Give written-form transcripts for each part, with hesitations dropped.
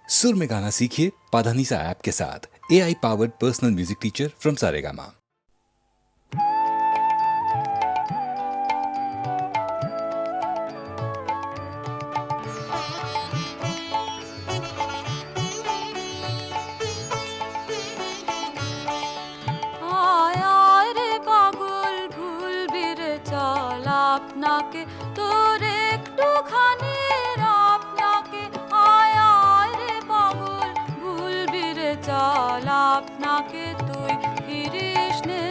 सुर में गाना सीखिए पाधानीसा ऐप के साथ। AI powered personal music teacher from Saregama. আপনাকে তোর একটুখানি আপনাকে আয় আয় রে পাগল ভুলবি রে চল আপনাকে তুই ফিরিস নে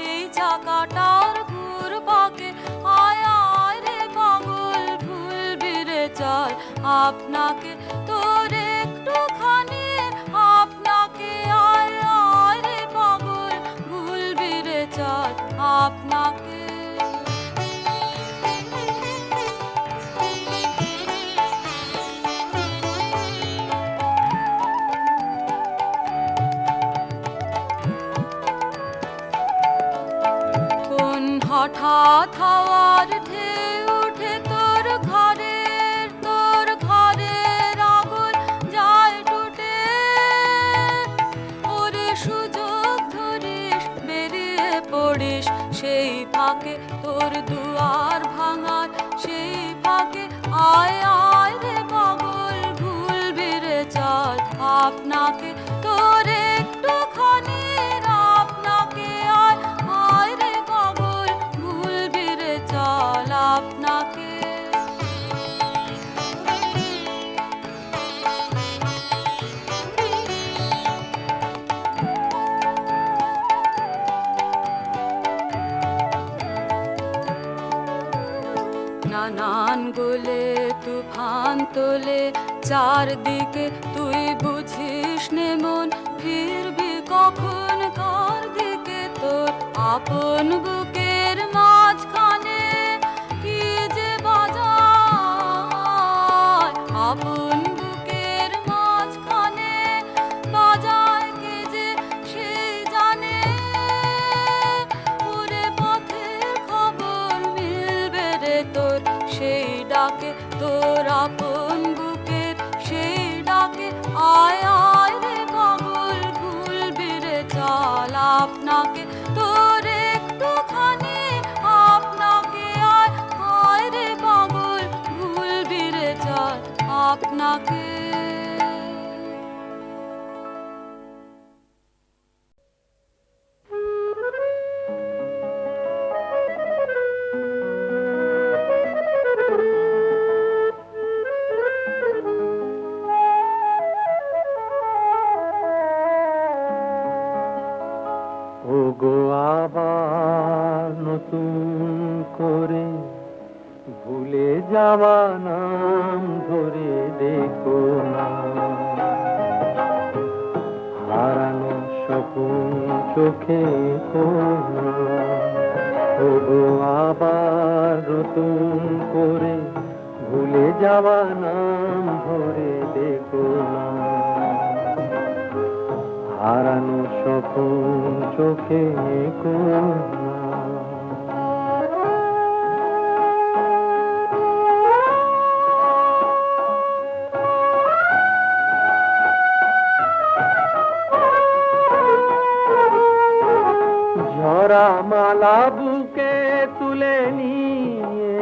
এই চাকাটার ঘুরপাকে আয় আয় রে পাগল ভুলবি রে চল আপনাকে তোর একটুখানি আপনাকে আয় আয় রে পাগল ভুলবি রে চল আপনাকে। কোন হঠাৎ হাওয়ার ঢেউ উঠে তোর ঘরের আগুন যায় টুটে ওরে সুযোগ ধরিস বেরিয়ে পড়িস সেই ফাঁকে তোর দুয়ার ভাঙার সেই ফাঁকে আয় আয় রে পাগল ভুলবি রে চল আপনাকে তোর একটুখানি আপনাকে আয় আয় রে পাগল ভুলবি রে চল আপনাকে। নানান গোলে তুফান তোলে চারদিকে তুই বুঝিস নে মন ফিরবি কখন কার দিকে তোর আপন বুকের মাঝখানে কি যে বাজায় আপন বুকের মাঝখানে বাজায় কে যে সেই জানে ওরে পথের খবর মিলবে রে তোর সেই ডাকে তোর আপন বুকের সেই ডাকে আয় আয় রে পাগল ভুলবি রে চল আপনাকে তোর একটুখানি আপনাকে আয় আয় রে পাগল ভুলবি রে চল আপনাকে। ওগো আবার নতুন করে ভুলে যাওয়া নাম ধরে দেখো না হারানো স্বপ্ন চোখে কোনা ওগো আবার নতুন করে ভুলে যাওয়া নাম ধরে দেখো না হারানো স্বপ্ন চোখে কোনা ঝরা মালা বুকে তুলে নিয়ে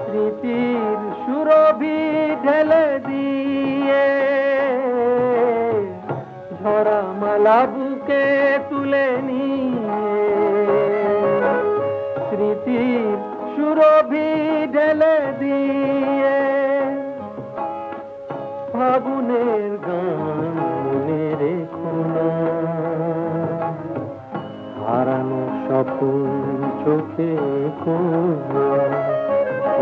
স্মৃতির সুরভি ঢেলে দিয়ে ঝরা মালা বুকে তুলে নিয়ে স্মৃতির সুরভি ঢেলে দিয়ে ফাগুনের গান মনে রেখো না হারানো স্বপ্ন চোখে কোনা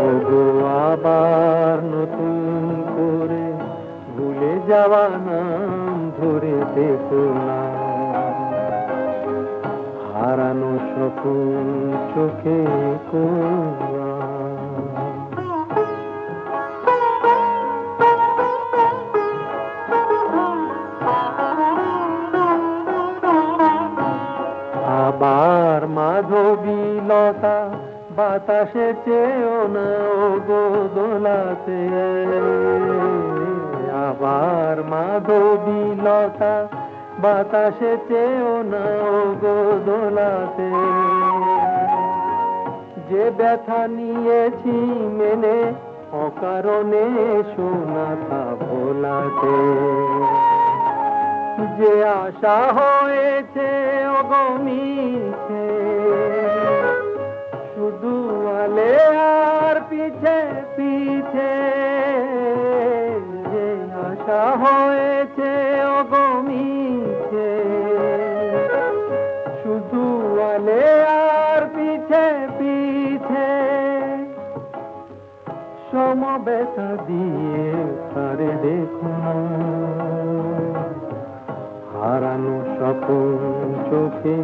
ওগো আবার নতুন করে ভুলে যাওয়া নাম ধরে দেখো না হারানো স্বপ্ন চোখে কোনা আবার মাধবী লতা বাতাসে চেয়েও না ও গো দোলা দোলাতে আবার মাধবীলতা বাতাসে চেয়েও না গো দোলাতে যে ব্যথা নিয়েছি মেনে অকারণে শোনা তা ভোলাতে যে আশা হয়েছে অগমিছে শুধু আলে আর পিছে পিছে যে আশা হয়েছে অগমিছে শুধু আলে আর পিছে পিছে সমবেতা দিয়ে তারে দেখো না হারানো স্বপ্ন চোখে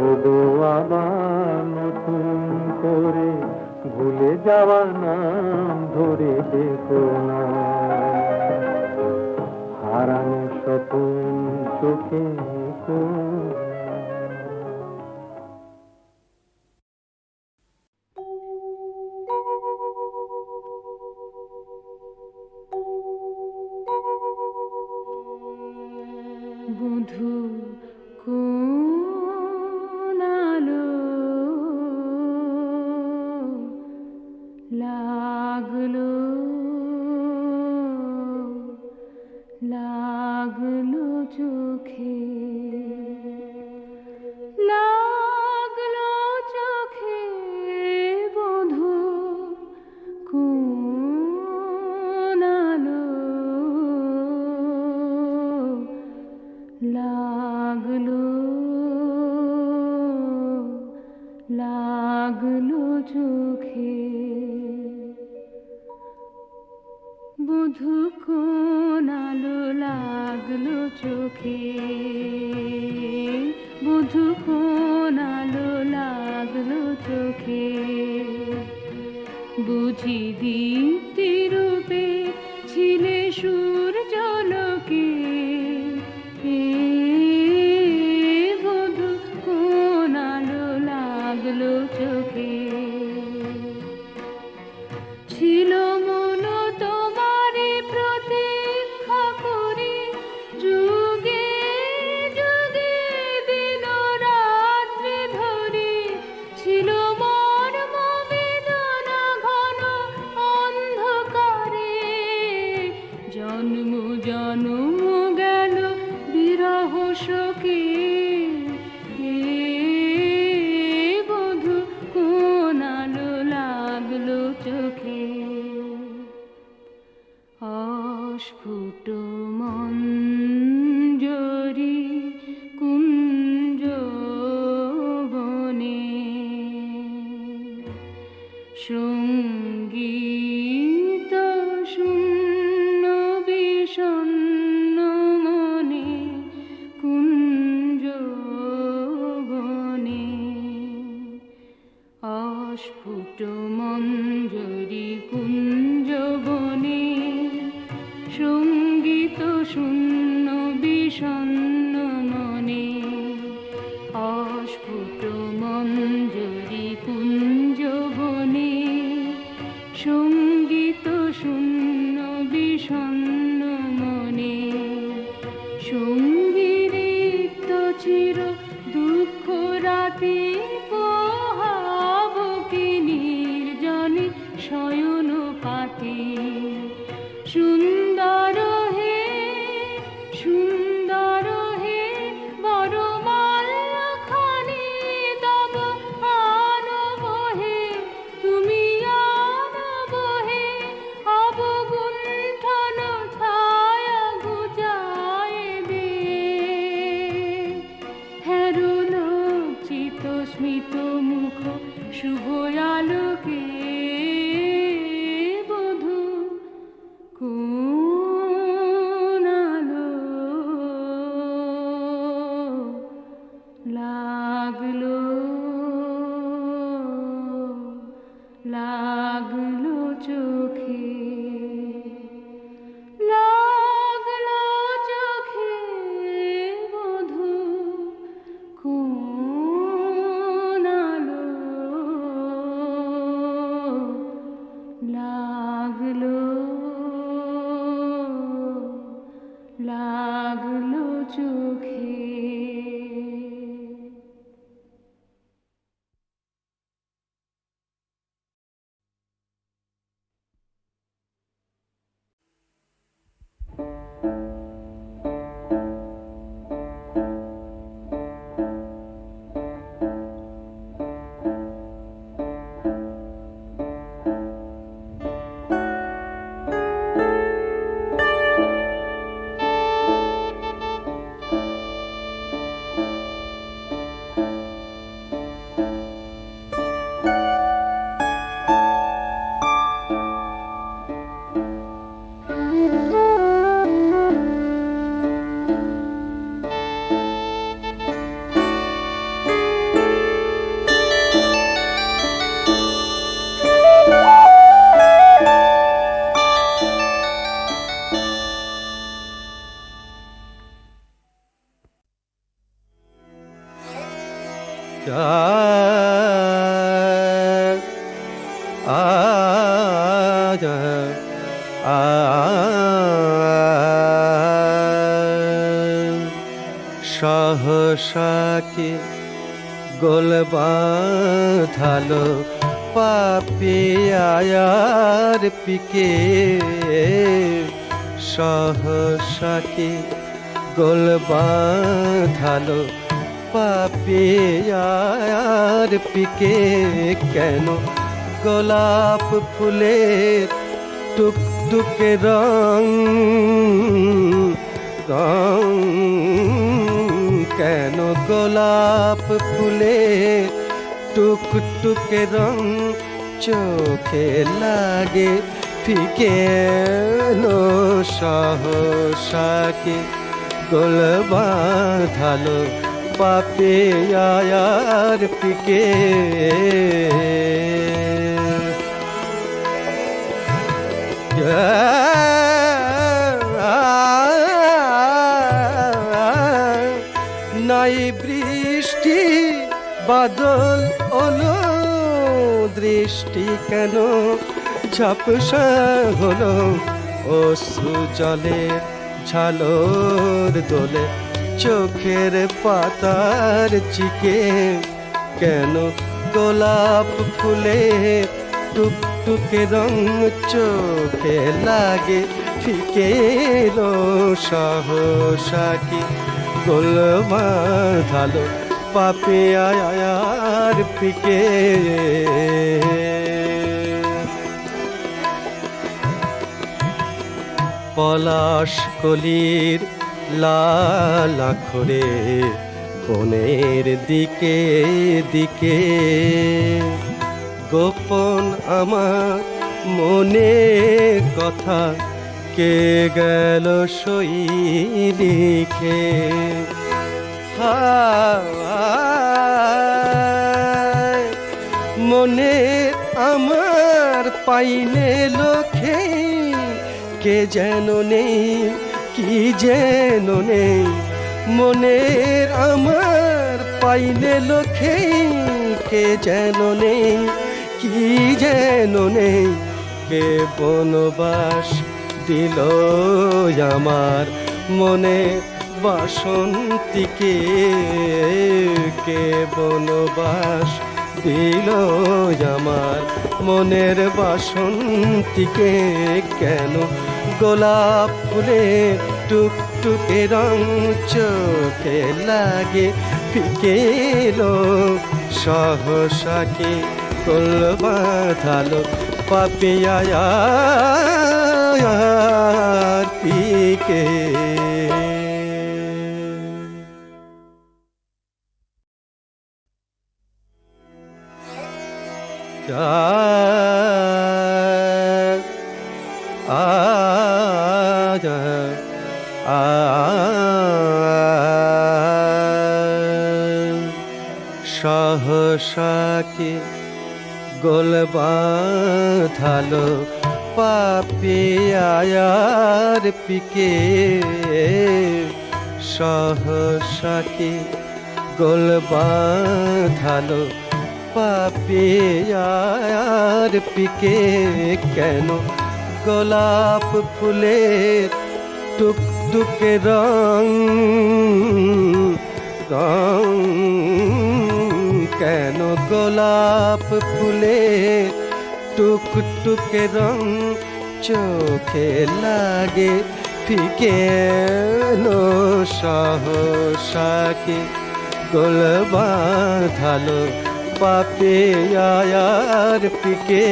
ওগো আবার নতুন করে ভুলে যাওয়া নাম ধরে দেখো না হারানো স্বপ্ন চোখে বধূ কোন আলো লাগলো লাগলো চোখে লাগলো চোখে বধূ কোন আলো লাগলো লাগলো চোখে বধূ কোন আলো লাগলো চোখে বধূ কোন আলো লাগলো চোখে বুঝি দীপ্তি রূপে ছিলে সূর্যালোকে বধূ কোন আলো লাগলো চোখে ছিল মন তোমারে প্রতীক্ষা করে যুগে যুগে দিন রাত্রি ধরে ছিল মন বেদনা ঘন অন্ধকারে জন্ম জন্ম গেল বিরহ শোকে বধূ কোন আলো লাগলো চোখে অস্ফুট মঞ্জরি কুঞ্জ বনে সঙ্গীত শূন্য বিষণ্ণ মনে কুঞ্জ বনে অস্ফুট মঞ্জরি কুঞ্জ বনে সঙ্গীত শূন্য বিষণ্ণ মনে অস্ফুট মঞ্জরি কুঞ্জ বনে সঙ্গীত শূন্য বিষণ্ণ মনে সঙ্গীত চির দুঃখ রাতে পোহাবকে নির্জনে শয়ন পাতে সুন্দর হে সুন্দর হে বড় মাল্লাখানি তব আনব হে তুমি আনব হে অবগুণ্ঠন ছায়া ঘুচায় দে হেরো লজ্জিত স্মিত মুখ শুভ আলোকে বধূ কোন আলো লাগলো লাগলো চোখে লাগলো চোখে বধূ কোন আলো আজ সহসাকে গোল বাঁধালো পাপিয়ার পিকে সহসাকে গোল বাঁধালো পাপিয়ার পিকে কেন গোলাপ ফুলের টুকটুকে রং রং কেন গোলাপ ফুলের টুকটুকে রং চোখে লাগে ফিকে সহসাকে গোল বাঁধালো পাপিয়ার পিকে নাই বৃষ্টি বাদল ওলো দৃষ্টি কেন ঝাপসা হলো অশ্রু জলে ঝালর দোলে চোখের পাতার চিকে কেন গোলাপ ফুলে টুকটুকে রং চোখে লাগে ফিকে সহসাকি গোল বাঁধালো পাপিয়ার পিকে পলাশ কলির লাল আখরে বনের দিকে দিকে গোপন আমার মনে কথা কে গেল সই লিখে মনে আমার পাইনে লোকে কে যেন নেই কি যেন নেই মনের আমার পাইনে লোকে কে যেন নেই কি যেন নেই কে বনবাস দিল আমার মনে বাসন্তীকে কে বনবাস দিল আমার মনের বাসন্তীকে কেন গোলাপ ফুলে টুকটুকে রং চোখে লাগে ফিকে সহসাকে গোল বাঁধালো পাপিয়ার পিকে সহসাকে গোল বাঁধালো পাপিয়ার পিকে সহসাকে গোল বাঁধালো পাপিয়ার পিকে কেন গোলাপ ফুলের টুকটুকে রং রং কেন গোলাপ ফুলের টুকটুকে রং চোখে লাগে ফিকে সহসাকে গোল বাঁধালো পাপিয়ার পিকে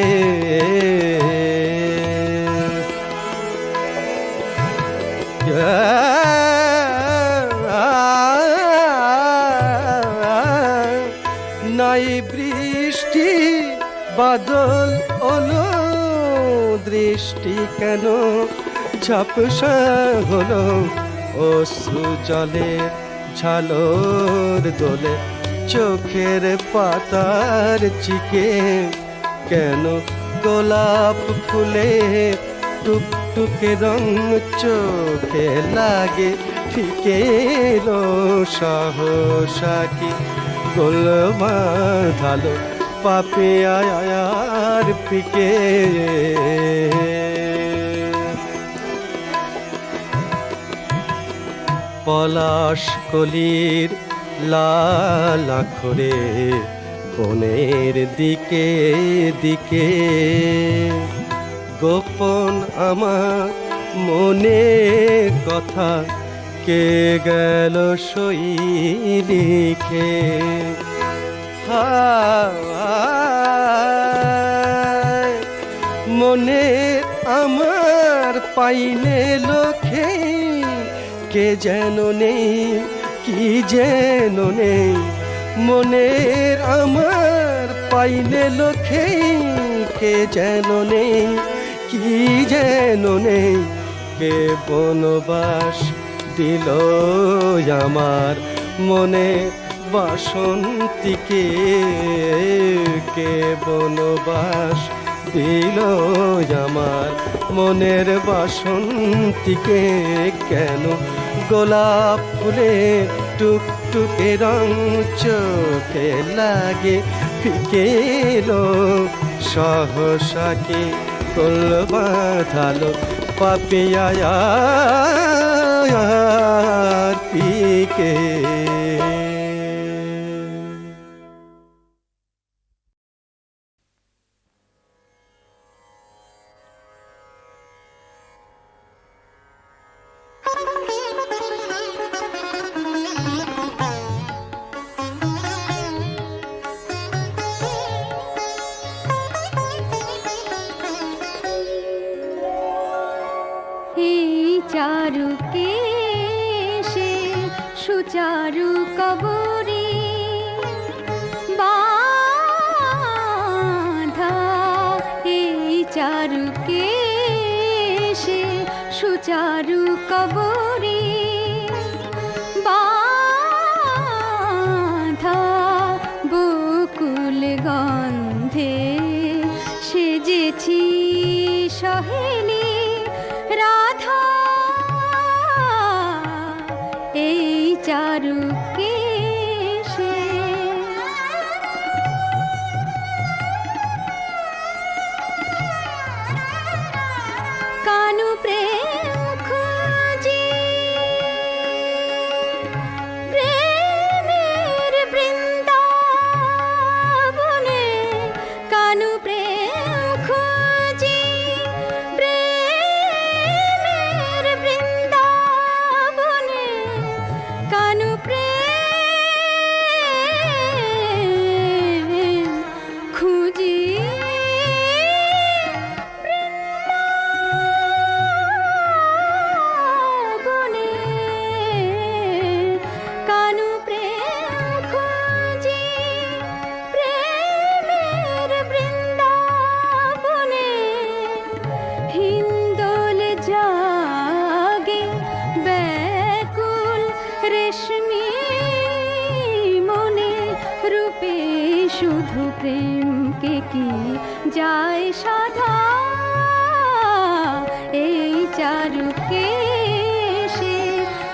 নাই বৃষ্টি বাদল ওলো দৃষ্টি কেন ঝাপসা হলো অশ্রু জলে ঝালর দোলে চোখের পাতার চিকে কেন গোলাপ ফুলে টুকটুকে রং চোখে লাগে ফিকে সহসাকি গোল বাঁধালো পাপিয়ার পিকে পলাশ কলির লাল আখরে বনের দিকে দিকে গোপন আমার মনে কথা কে গেল সই লিখে হায় মনে আমার পাইনে লোকে কে যেন নেই কি যেন নেই মনের আমার পাইনে লোকে কে যেন নেই কি যেন নেই কে বনবাস দিল আমার মনে বাসন্তীকে কে বনবাস দিল আমার মনের বাসন্তীকে কেন গোলাপ ফুলের টুকটুকে রং চোখে লাগে ফিকে এলো সহসাকে কোল বাঁধালো পাপিয়ার পিকে এই চারুকে সে সুচারু কবরী বাঁধা এই চারুকে সে সুচারু কবরী বাঁধা বকুল গন্ধে সেজেছি সহেলি রাধা এই চারুকে সে কানু প্রেম খুঁজি প্রেমের বৃন্দাবনে কানু প্রেম খুঁজি প্রেমের বৃন্দাবনে কানু প্রেম খুঁজি বনে কানু প্রেম খুঁজি প্রেমের বৃন্দাবনে হিন্দোল জাগে ব্যাকুল রেশমি মনে রূপে শুধু প্রেমকে কি যায় সাধা এই চারুকে সে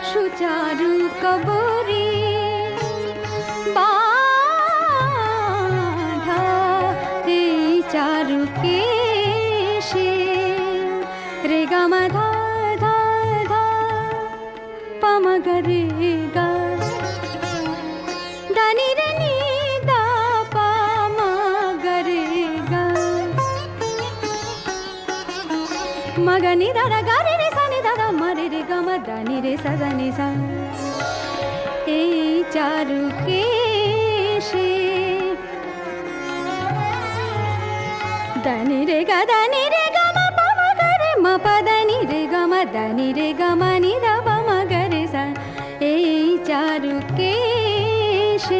সুচারু কবরী বাঁধা এই চারুকে সে রে গামা ধা ধা ধা পামা গা রে গা দানি রে নি দা পামা গা রে গা মগনি দাদা গারে রে সানি দাদা মারে রে গামা দানি রে সাজানি সা এই চারুকে সে দানি রে গা মা পামা গা রে মা পা দানি রে গামা নি দা পামা গা রে সা এই চারুকে সে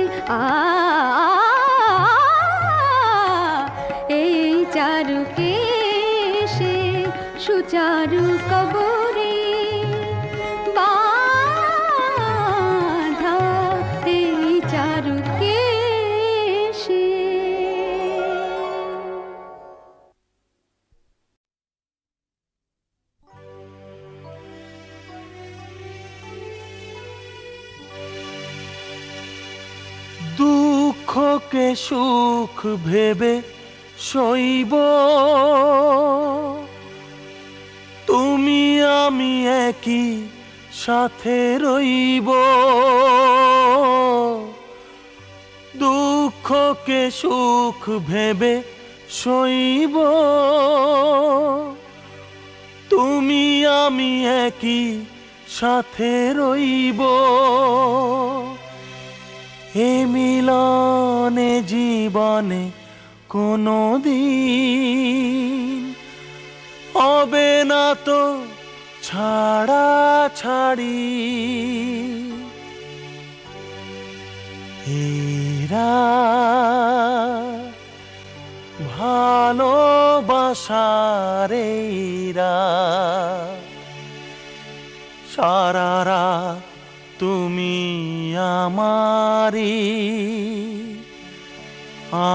এই চারুকে সে সুচারু কবরী বাঁধা এই চারুকে সে দুঃখ দুঃখকে সুখ ভেবে সইব, তুমি আমি একই সাথে রইব। দুঃখকে সুখ ভেবে সইব, তুমি আমি একই সাথে রইব। এ মিলনে জীবনে কোনো দিন হবে না তো ছাড়া ছাড়ি। এরা ভালোবাসার এরা সারারা তুমি আমারি,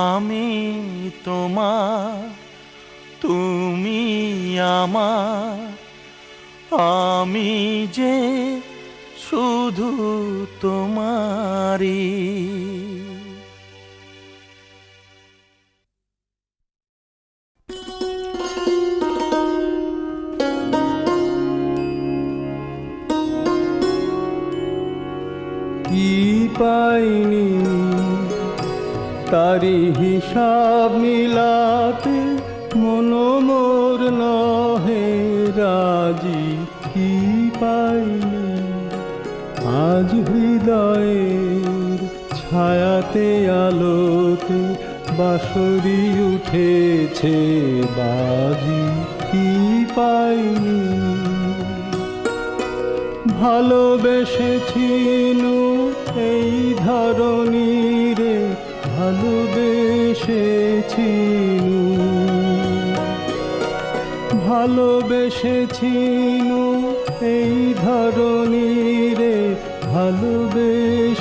আমি তোমার, তুমি আমার, আমি যে শুধু তোমারি। কি পাইনি তারি হিসাব মিলাতে, মন মোর নহে রাজি। কি পাইনি আজ হৃদয়ের ছায়াতে আলোতে, বাঁশরি উঠেছে বাজি। কি পাইনি ভালোবেসেছিনু এই ধরণীরে, ভালোবেসেছিনু, ভালোবেসেছিনু এই ধরণীরে, ভালোবেসেছিনু।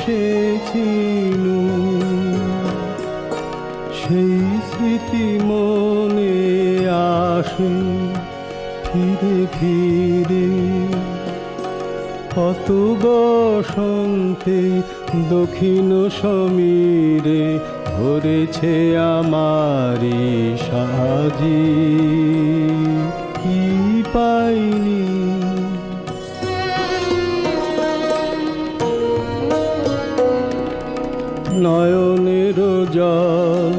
সেই স্মৃতি মনে আসে ফিরে ফিরে, কত বসন্তে দক্ষিণ সমীরে ভরেছে আমারি সাজি। কি পাইনি নয়নের জল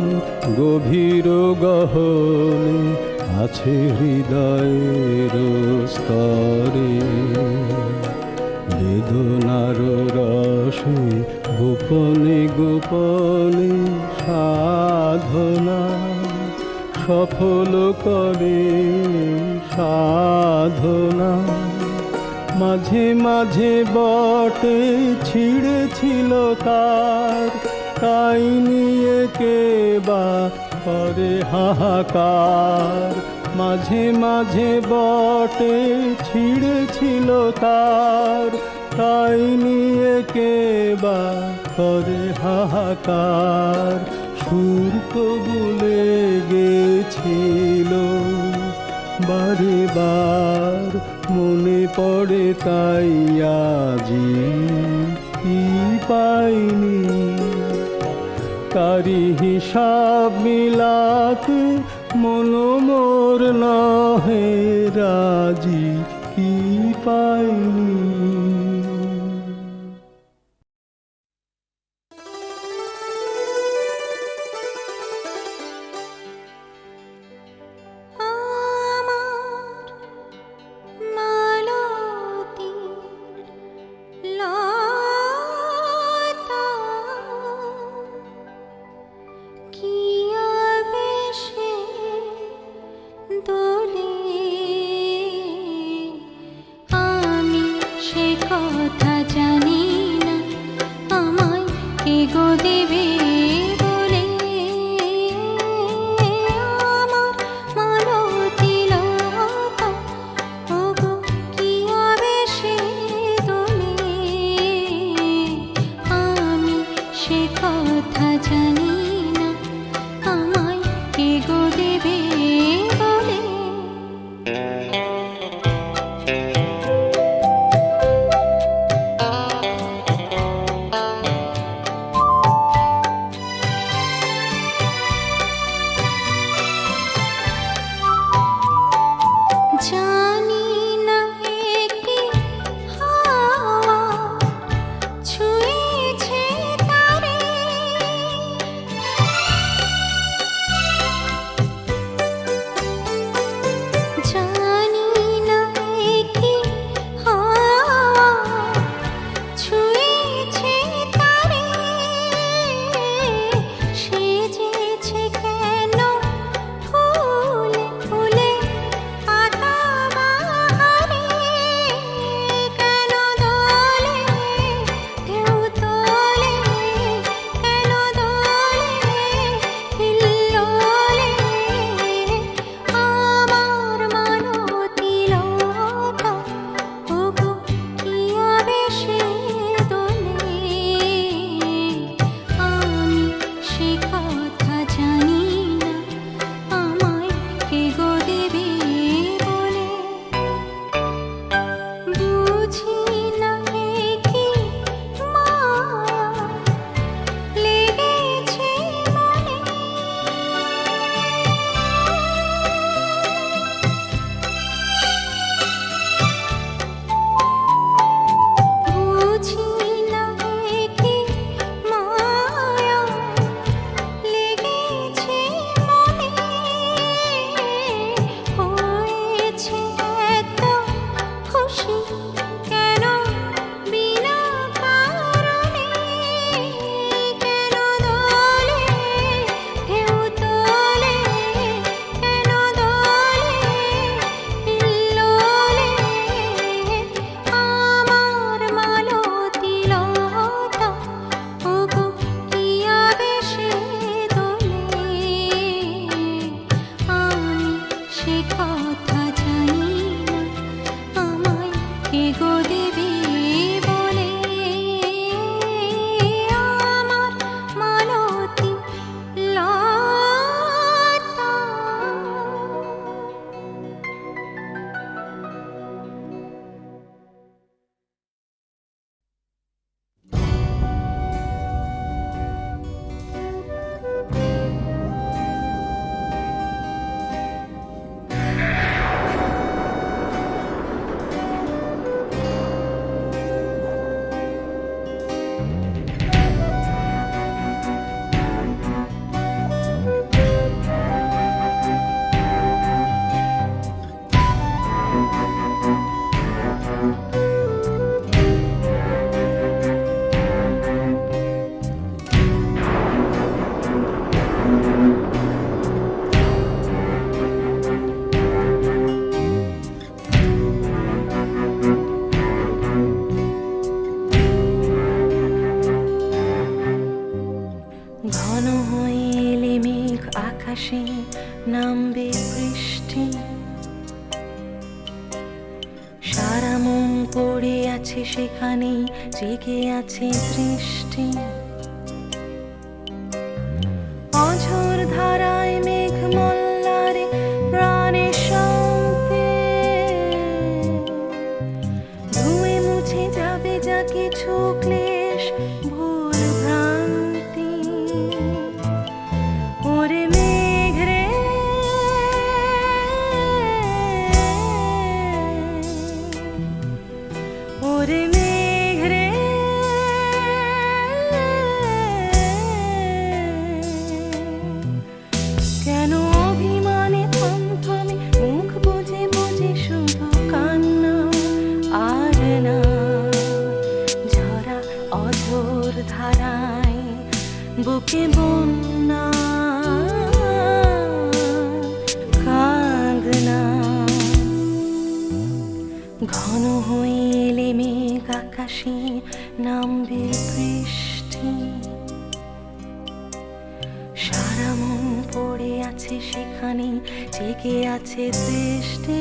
গভীর গহনে আছে হৃদয়ের স্তরে, বেদনার রসে গোপনে গোপনে সাধনা সফল করে সাধনা। মাঝে মাঝে বটে ছিঁড়েছিল তার, তাই নিয়ে কে বা করে হাহাকার। মাঝে মাঝে বটে ছিঁড়েছিল তার, তাই নিয়ে কে বা করে হাহাকার। সুর তো ভুলে গেছিল বারে বার, মনে পড়ে তাই আজি। কি পাইনি তারি হিসাব মিলাতে, মন মোর নহে রাজি। কি পাইনি আমার মালতী লতা কি আবেশে দোলে, আমি জানি না কি হাওয়া ছুঁয়েছে তারে, সেজেছে কেন ফুলে ফুলে পাতা বাহারে, কেন দোলে ঢেউ তোলে, কেন দোলে হিল্লোলে আমার মালতী লতা, ওগো কি আবেশে দোলে, আমি সে কথা জানি না আমায় কে গো দেবে বলে। বুঝি না কি মায়া লেগেছে মনে, বুঝি না কি মায়া লেগেছে মনে, হয়েছে এত খুশি কেন বিনা কারণে, কেন দোলে ঢেউ তোলে, কেন দোলে হিল্লোলে আমার মালতী লতা, ওগো কি আবেশে দোলে, আমি সে কথা জানি না আমায় কে গো দেবে বলে। আমার মালতী লতা। ঘন হয়ে এলে মেঘ আকাশে, নামবে বৃষ্টি, সারা মন পড়ে আছে সেখানে, জেগে আছে দৃষ্টি। অঝোর ধারায় মেঘ মল্লারে প্রাণে শান্তি, ধুয়ে মুছে যাবে যা কিছু ক্লেশ ভুল ভ্রান্তি। ওরে মেঘ রে, ওরে মেঘ রে, কেন অভিমানে থমথমে মুখ বুজে বুজে শুধু কান্না আর না, ঝরা অঝোর ধারায় বুকে বন্যা কাঁদনা। ঘন হয়ে এলে মেঘ আকাশে, নামবে বৃষ্টি, সারা মন পড়ে আছে সেখানে, জেগে আছে দৃষ্টি।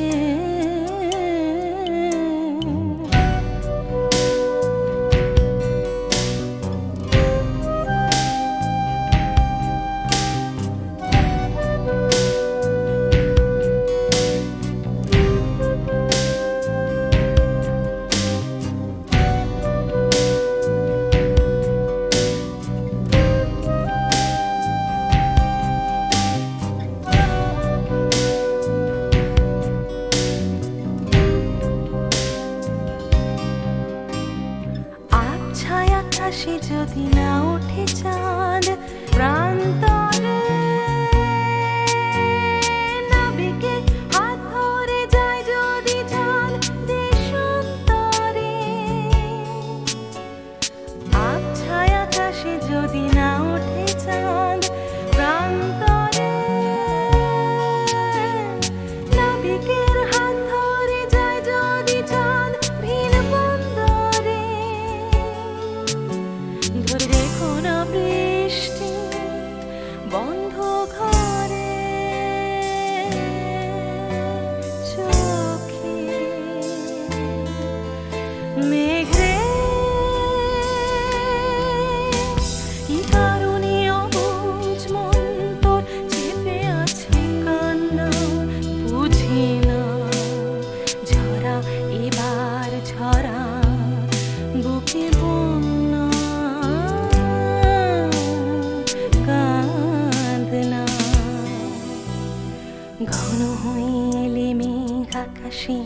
হয়ে এলে মেঘ আকাশে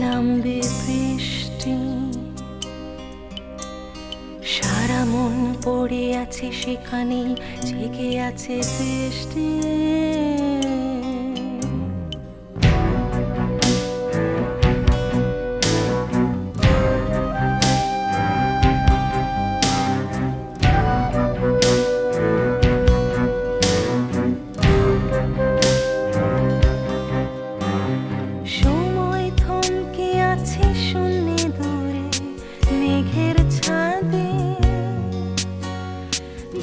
নামবে বৃষ্টি, সারা মন পড়ে আছে সেখানে, জেগে আছে দৃষ্টি। সময় থমকে আছে শূন্যে দূরে মেঘের ছাদে,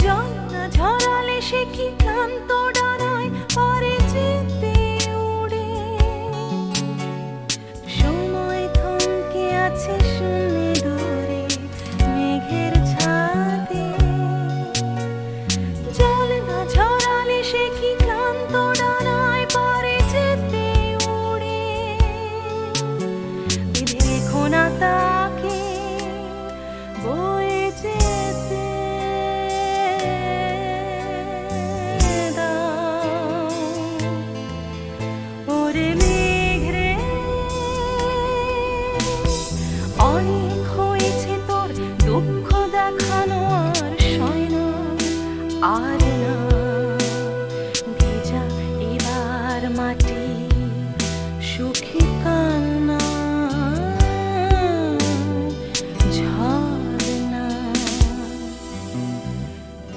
জল না ঝরালে সে কি ক্লান্ত ডানায় পরে যেতে উড়ে। সময় থমকে আছে শূন্যে দূরে মেঘের ছাদে, জল না ঝরালে সে কি ক্লান্ত ডানায় পরে যেতে উড়ে। দেখো না তাকে বয়ে যেতে দাও, ওরে মেঘ রে, অনেক হয়েছে তোর দুঃখ দেখানো, আর সয় না, আর না। ভেজা এবার মাটি সুখী কান্না, ঝর্ণা।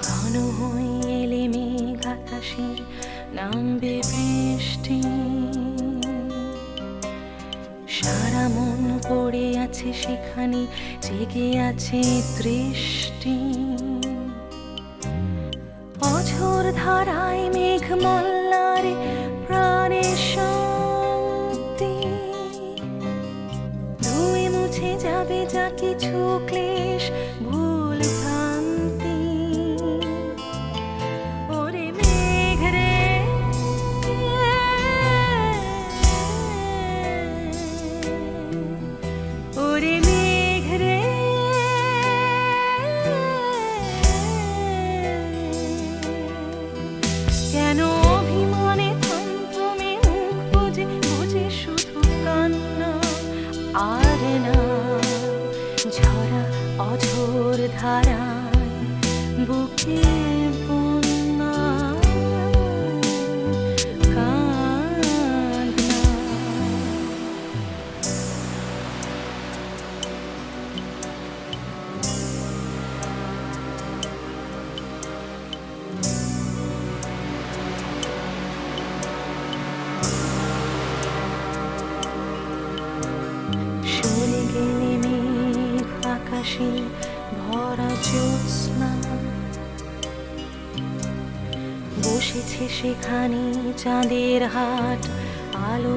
ঘন হয়ে এলে মেঘ আকাশে নামবে বৃষ্টি, সারা মন পড়ে আছে সেখানে, জেগে আছে দৃষ্টি। অঝোর ধারায় মেঘ মল্লারে প্রাণে শান্তি, ধুয়ে মুছে যাবে যা কিছু ক্লেশ ভুল ভ্রান্তি। ওরে মেঘ রে, ওরে মেঘ রে, কেন অভিমানে থমথমে মুখ বুঝে বুঝে শুধু কান্না, আর না। ঝরা অঝোর ধারায় বুকে বন্যা, কান্না। সরে গেলে মেঘ আকাশে ভরা জ্যোৎস্না, বসেছে সেখানে চাঁদের হাট আলো